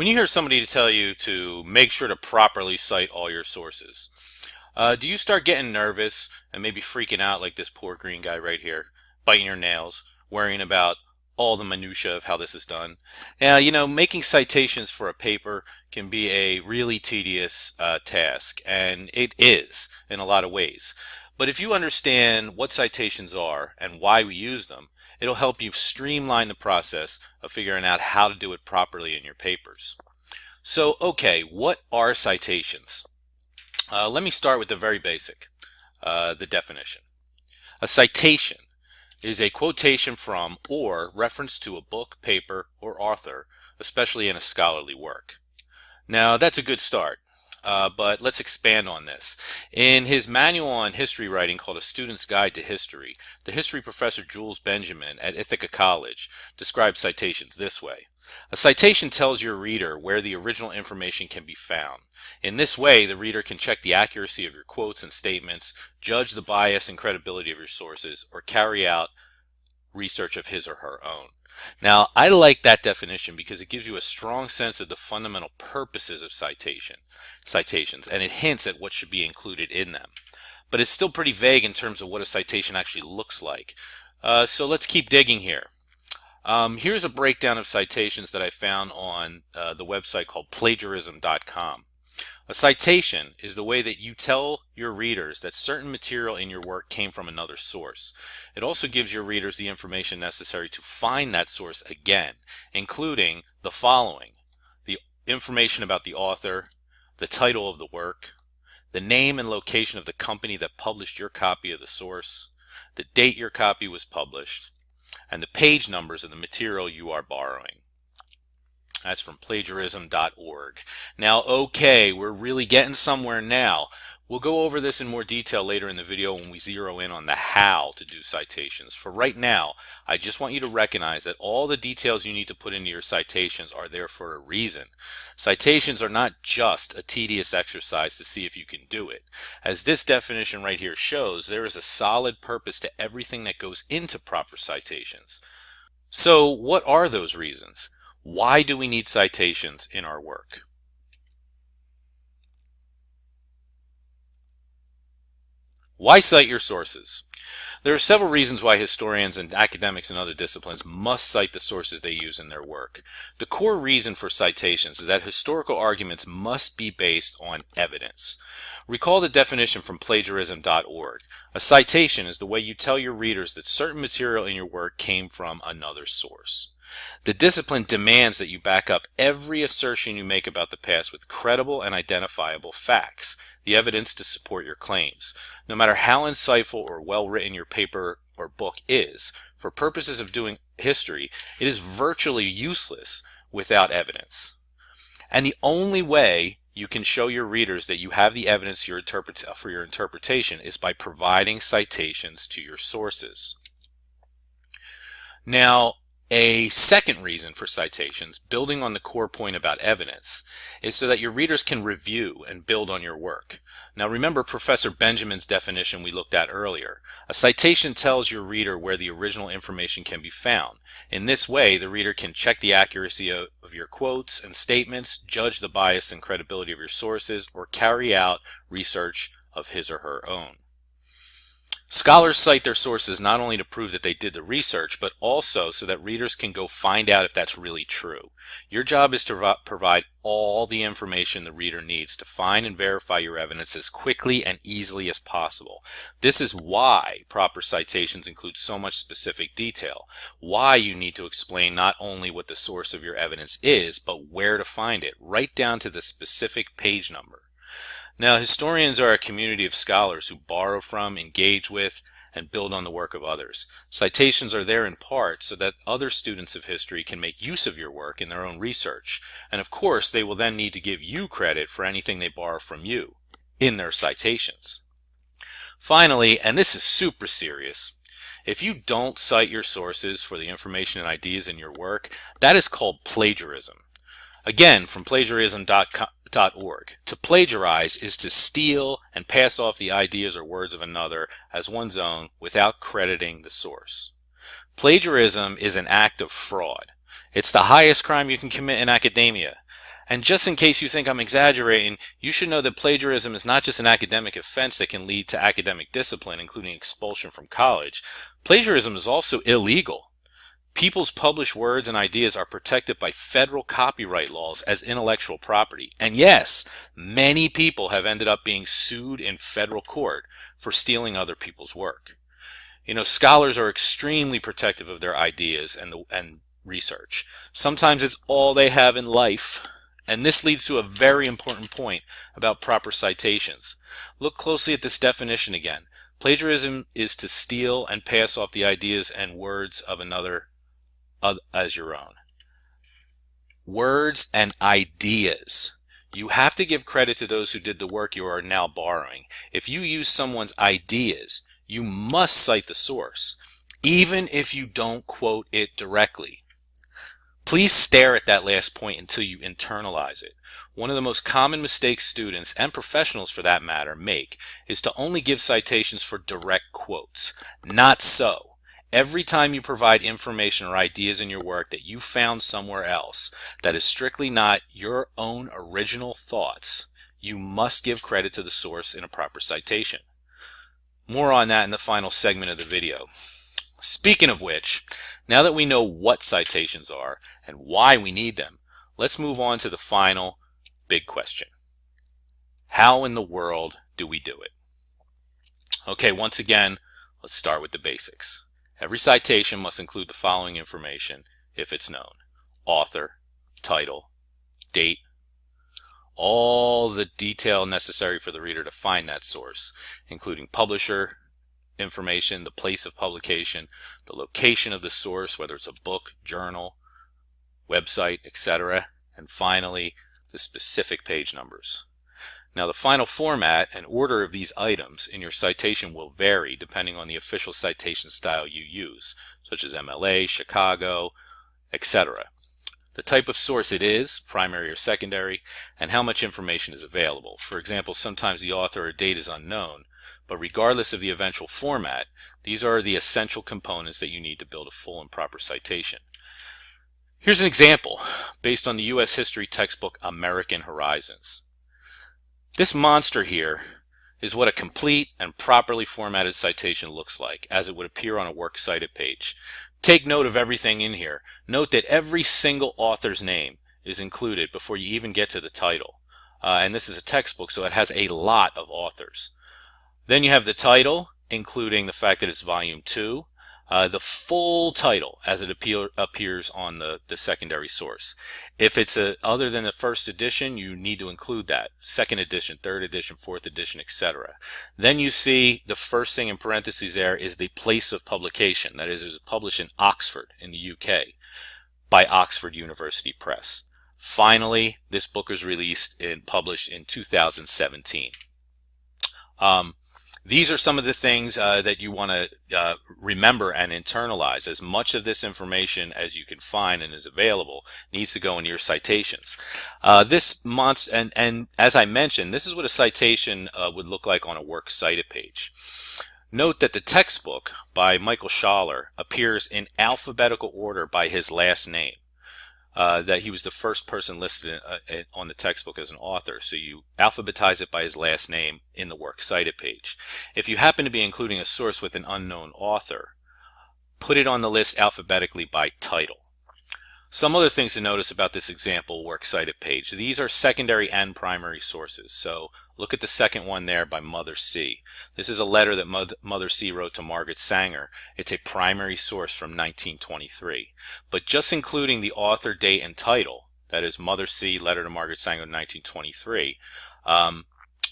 When you hear somebody tell you to make sure to properly cite all your sources, do you start getting nervous and maybe freaking out like this poor green guy right here, biting your nails, worrying about all the minutia of how this is done? Yeah, making citations for a paper can be a really tedious task, and it is in a lot of ways. But if you understand what citations are and why we use them, it'll help you streamline the process of figuring out how to do it properly in your papers. So, okay, what are citations? Let me start with the very basic, the definition. A citation is a quotation from or reference to a book, paper, or author, especially in a scholarly work. Now, that's a good start, but let's expand on this. In his manual on history writing called A Student's Guide to History, the history professor Jules Benjamin at Ithaca College describes citations this way. A citation tells your reader where the original information can be found. In this way, the reader can check the accuracy of your quotes and statements, judge the bias and credibility of your sources, or carry out research of his or her own. Now, I like that definition because it gives you a strong sense of the fundamental purposes of citations, and it hints at what should be included in them. But it's still pretty vague in terms of what a citation actually looks like. So let's keep digging here. Here's a breakdown of citations that I found on the website called plagiarism.com. A citation is the way that you tell your readers that certain material in your work came from another source. It also gives your readers the information necessary to find that source again, including the following: the information about the author, the title of the work, the name and location of the company that published your copy of the source, the date your copy was published, and the page numbers of the material you are borrowing. That's from plagiarism.org. Now, okay, we're really getting somewhere now. We'll go over this in more detail later in the video when we zero in on the how to do citations. For right now, I just want you to recognize that all the details you need to put into your citations are there for a reason. Citations are not just a tedious exercise to see if you can do it. As this definition right here shows, there is a solid purpose to everything that goes into proper citations. So, what are those reasons? Why do we need citations in our work? Why cite your sources? There are several reasons why historians and academics in other disciplines must cite the sources they use in their work. The core reason for citations is that historical arguments must be based on evidence. Recall the definition from plagiarism.org. A citation is the way you tell your readers that certain material in your work came from another source. The discipline demands that you back up every assertion you make about the past with credible and identifiable facts, the evidence to support your claims. No matter how insightful or well-written your paper or book is, for purposes of doing history, it is virtually useless without evidence. And the only way you can show your readers that you have the evidence for your interpretation is by providing citations to your sources. Now, a second reason for citations, building on the core point about evidence, is so that your readers can review and build on your work. Now remember Professor Benjamin's definition we looked at earlier. A citation tells your reader where the original information can be found. In this way, the reader can check the accuracy of your quotes and statements, judge the bias and credibility of your sources, or carry out research of his or her own. Scholars cite their sources not only to prove that they did the research, but also so that readers can go find out if that's really true. Your job is to provide all the information the reader needs to find and verify your evidence as quickly and easily as possible. This is why proper citations include so much specific detail, why you need to explain not only what the source of your evidence is, but where to find it, right down to the specific page number. Now, historians are a community of scholars who borrow from, engage with, and build on the work of others. Citations are there in part so that other students of history can make use of your work in their own research. And of course, they will then need to give you credit for anything they borrow from you in their citations. Finally, and this is super serious, if you don't cite your sources for the information and ideas in your work, that is called plagiarism. Again, from plagiarism.org. To plagiarize is to steal and pass off the ideas or words of another as one's own without crediting the source. Plagiarism is an act of fraud. It's the highest crime you can commit in academia. And just in case you think I'm exaggerating, you should know that plagiarism is not just an academic offense that can lead to academic discipline, including expulsion from college. Plagiarism is also illegal. People's published words and ideas are protected by federal copyright laws as intellectual property. And yes, many people have ended up being sued in federal court for stealing other people's work. You know, scholars are extremely protective of their ideas and research. Sometimes it's all they have in life. And this leads to a very important point about proper citations. Look closely at this definition again. Plagiarism is to steal and pass off the ideas and words of another as your own. Words and ideas. You have to give credit to those who did the work you are now borrowing. If you use someone's ideas, you must cite the source, even if you don't quote it directly. Please stare at that last point until you internalize it. One of the most common mistakes students, and professionals for that matter, make is to only give citations for direct quotes. Not so. Every time you provide information or ideas in your work that you found somewhere else that is strictly not your own original thoughts, you must give credit to the source in a proper citation. More on that in the final segment of the video. Speaking of which, now that we know what citations are and why we need them, let's move on to the final big question. How in the world do we do it? Okay, once again, let's start with the basics. Every citation must include the following information if it's known: author, title, date, all the detail necessary for the reader to find that source, including publisher information, the place of publication, the location of the source, whether it's a book, journal, website, etc., and finally, the specific page numbers. Now, the final format and order of these items in your citation will vary depending on the official citation style you use, such as MLA, Chicago, etc. The type of source it is, primary or secondary, and how much information is available. For example, sometimes the author or date is unknown, but regardless of the eventual format, these are the essential components that you need to build a full and proper citation. Here's an example based on the U.S. history textbook American Horizons. This monster here is what a complete and properly formatted citation looks like, as it would appear on a works cited page. Take note of everything in here. Note that every single author's name is included before you even get to the title. And this is a textbook, so it has a lot of authors. Then you have the title, including the fact that it's volume 2, the full title as it appears on the secondary source. If it's other than the first edition, you need to include that. Second edition, third edition, fourth edition, etc. Then you see the first thing in parentheses there is the place of publication. That is, it was published in Oxford in the UK by Oxford University Press. Finally, this book was released and published in 2017. These are some of the things that you want to remember and internalize. As much of this information as you can find and is available needs to go into your citations. And as I mentioned, this is what a citation would look like on a works cited page. Note that the textbook by Michael Schaller appears in alphabetical order by his last name. That he was the first person listed on the textbook as an author, so you alphabetize it by his last name in the works cited page. If you happen to be including a source with an unknown author, put it on the list alphabetically by title. Some other things to notice about this example works cited page. These are secondary and primary sources, so look at the second one there by Mother C. This is a letter that Mother C wrote to Margaret Sanger. It's a primary source from 1923. But just including the author, date, and title, that is Mother C, letter to Margaret Sanger in 1923,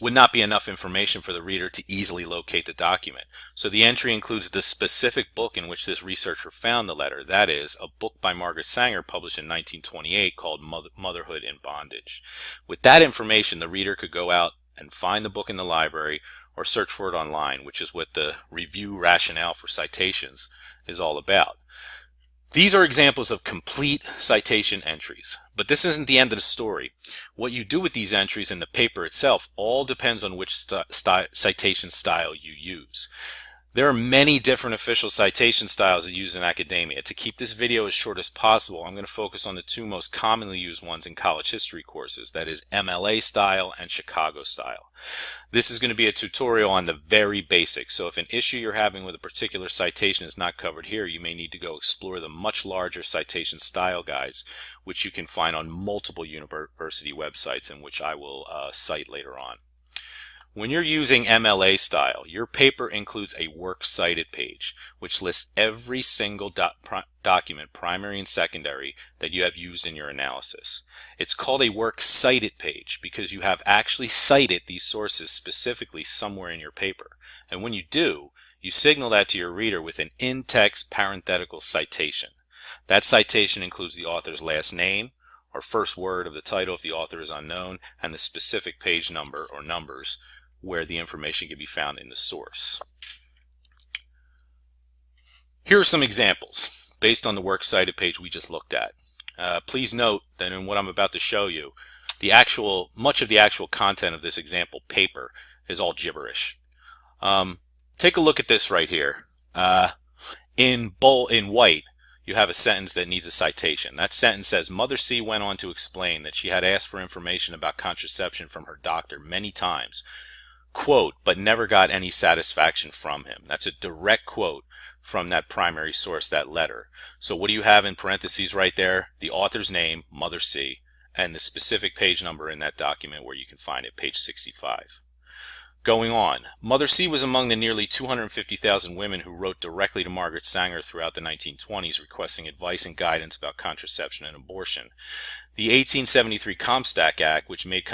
would not be enough information for the reader to easily locate the document. So the entry includes the specific book in which this researcher found the letter. That is, a book by Margaret Sanger published in 1928 called Motherhood in Bondage. With that information, the reader could go out and find the book in the library or search for it online, which is what the review rationale for citations is all about. These are examples of complete citation entries, but this isn't the end of the story. What you do with these entries in the paper itself all depends on which citation style you use. There are many different official citation styles that used in academia. To keep this video as short as possible, I'm going to focus on the two most commonly used ones in college history courses, that is MLA style and Chicago style. This is going to be a tutorial on the very basics, so if an issue you're having with a particular citation is not covered here, you may need to go explore the much larger citation style guides, which you can find on multiple university websites and which I will cite later on. When you're using MLA style, your paper includes a works cited page, which lists every single document, primary and secondary, that you have used in your analysis. It's called a works cited page because you have actually cited these sources specifically somewhere in your paper. And when you do, you signal that to your reader with an in-text parenthetical citation. That citation includes the author's last name, or first word of the title if the author is unknown, and the specific page number or numbers where the information can be found in the source. Here are some examples based on the works cited page we just looked at. Please note that in what I'm about to show you, much of the actual content of this example paper is all gibberish. Take a look at this right here. In white, you have a sentence that needs a citation. That sentence says, Mother C went on to explain that she had asked for information about contraception from her doctor many times, quote, but never got any satisfaction from him. That's a direct quote from that primary source, that letter. So what do you have in parentheses right there? The author's name, Mother C, and the specific page number in that document where you can find it, page 65. Going on, Mother C was among the nearly 250,000 women who wrote directly to Margaret Sanger throughout the 1920s requesting advice and guidance about contraception and abortion. The 1873 Comstock Act, which made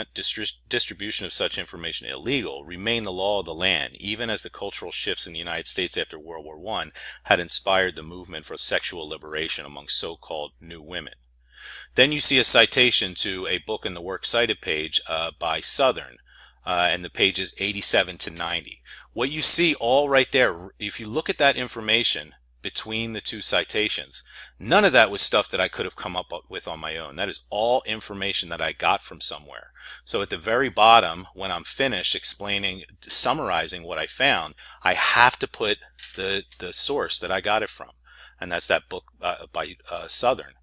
distribution of such information illegal, remained the law of the land, even as the cultural shifts in the United States after World War I had inspired the movement for sexual liberation among so-called new women. Then you see a citation to a book in the works cited page by Southern, and the pages 87 to 90. What you see all right there, if you look at that information between the two citations, none of that was stuff that I could have come up with on my own. That is all information that I got from somewhere. So at the very bottom, when I'm finished summarizing what I found, I have to put the source that I got it from, and that's that book by Southern.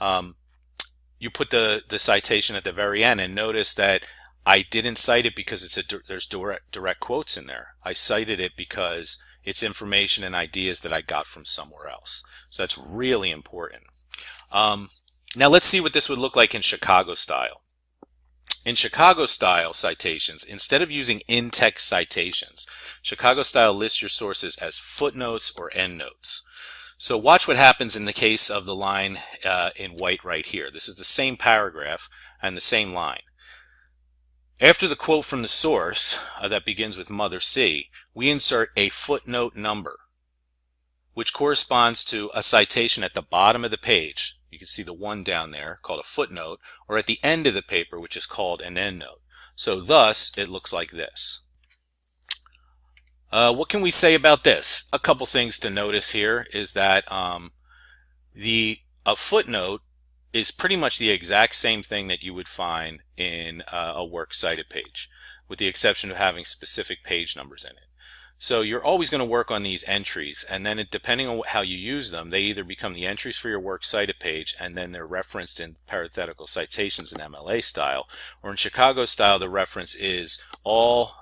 You put the citation at the very end, and notice that I didn't cite it because there's direct quotes in there. I cited it because it's information and ideas that I got from somewhere else. So that's really important. Now let's see what this would look like in Chicago style. In Chicago style citations, instead of using in-text citations, Chicago style lists your sources as footnotes or endnotes. So watch what happens in the case of the line in white right here. This is the same paragraph and the same line. After the quote from the source that begins with Mother C, we insert a footnote number, which corresponds to a citation at the bottom of the page. You can see the one down there called a footnote, or at the end of the paper, which is called an endnote. So thus, it looks like this. What can we say about this? A couple things to notice here is that a footnote is pretty much the exact same thing that you would find in a works cited page, with the exception of having specific page numbers in it. So you're always going to work on these entries, and then depending on how you use them, they either become the entries for your works cited page, and then they're referenced in parenthetical citations in MLA style, or in Chicago style, the reference is all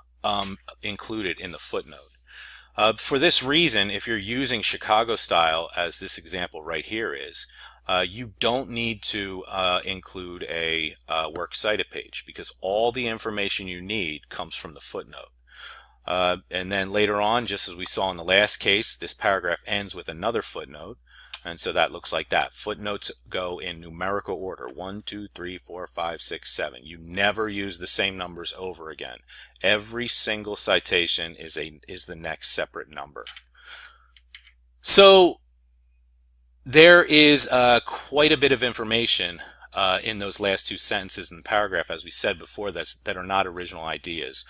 included in the footnote. For this reason, if you're using Chicago style, as this example right here is, you don't need to include a works cited page because all the information you need comes from the footnote. And then later on, just as we saw in the last case, this paragraph ends with another footnote, and so that looks like that. Footnotes go in numerical order: 1, 2, 3, 4, 5, 6, 7. You never use the same numbers over again. Every single citation is the next separate number. So there is quite a bit of information in those last two sentences in the paragraph, as we said before, that are not original ideas,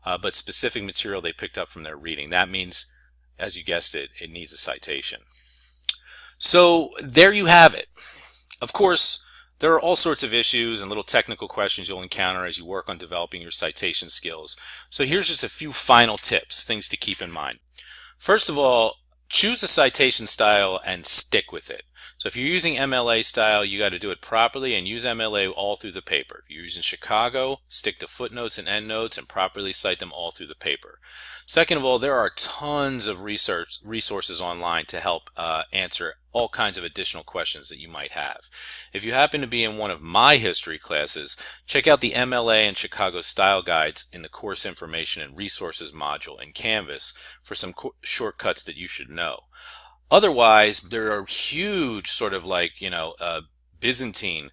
but specific material they picked up from their reading. That means, as you guessed it, it needs a citation. So there you have it. Of course, there are all sorts of issues and little technical questions you'll encounter as you work on developing your citation skills. So here's just a few final tips, things to keep in mind. First of all, choose a citation style and stick with it. So if you're using MLA style, you got to do it properly and use MLA all through the paper. If you're using Chicago, stick to footnotes and endnotes and properly cite them all through the paper. Second of all, there are tons of resources online to help answer all kinds of additional questions that you might have. If you happen to be in one of my history classes, check out the MLA and Chicago style guides in the course information and resources module in Canvas for some shortcuts that you should know. Otherwise, there are huge sort of like, Byzantine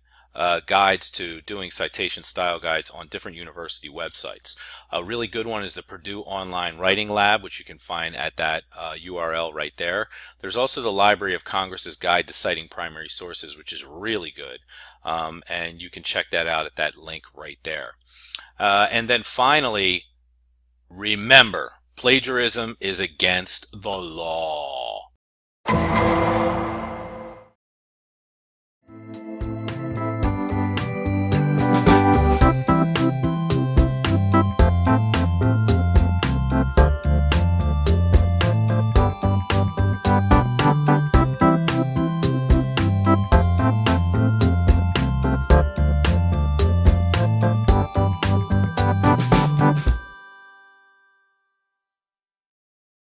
guides to doing citation style guides on different university websites. A really good one is the Purdue Online Writing Lab, which you can find at that URL right there. There's also the Library of Congress's Guide to Citing Primary Sources, which is really good. And you can check that out at that link right there. And then finally, remember, plagiarism is against the law.